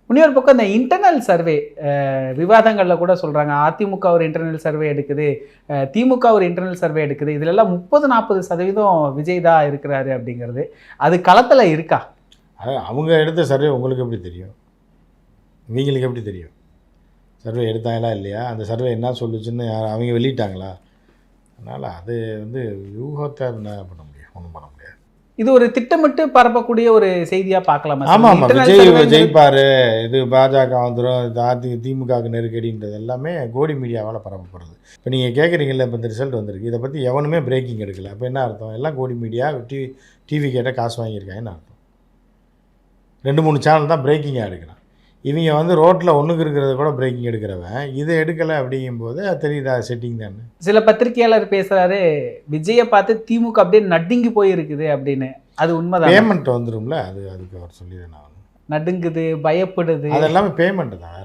இன்னொரு பக்கம் இந்த இன்டர்னல் சர்வே விவாதங்களில் கூட சொல்கிறாங்க, அதிமுக ஒரு இன்டர்னல் சர்வே எடுக்குது, திமுக ஒரு இன்டர்னல் சர்வே எடுக்குது, இதிலெல்லாம் 30-40% விஜய் தான் இருக்கிறாரு அப்படிங்கிறது. அது களத்தில் இருக்கா? அவங்க எடுத்த சர்வே உங்களுக்கு எப்படி தெரியும்? இவங்களுக்கு எப்படி தெரியும்? சர்வே எடுத்தாங்களா இல்லையா? அந்த சர்வே என்ன சொல்லுச்சுன்னு அவங்க வெளியிட்டாங்களா? அதனால் அது யூகத்தை என்ன பண்ண முடியும்? ஒன்றும் பண்ண முடியாது. இது ஒரு திட்டமிட்டு பரப்பக்கூடிய ஒரு செய்தியாக பார்க்கலாமா? ஆமாம், விஜய் ஜெயிப்பார், இது பாஜக வந்துடும், இது திமுகவுக்கு நெருக்கடின்றது எல்லாமே கோடி மீடியாவால் பரப்பப்படுறது. இப்போ நீங்கள் கேட்குறீங்களா, இப்போ இந்த ரிசல்ட் வந்திருக்கு, இதை பற்றி எவனுமே பிரேக்கிங் எடுக்கலை. அப்போ என்ன அர்த்தம்? எல்லாம் கோடி மீடியா டிவி கேட்டால் காசு வாங்கியிருக்காங்கன்னு அர்த்தம். 2-3 சேனல் தான் பிரேக்கிங்காக எடுக்கிறான். இவங்க ரோட்டில் ஒன்றுக்கு இருக்கிறத கூட பிரேக்கிங் எடுக்கிறவன் இதை எடுக்கலை அப்படிங்கும்போது அது தெரியுதா செட்டிங் தானே. சில பத்திரிகையாளர் பேசுகிறாரு, விஜயை பார்த்து திமுக அப்படியே நடுங்கி போயிருக்குது அப்படின்னு. அது உண்மைதான். பேமெண்ட் வந்துடும்ல, அதுக்கு அவர் சொல்லி தானே நடுங்குது, பயப்படுது, அது எல்லாமே பேமெண்ட் தான்.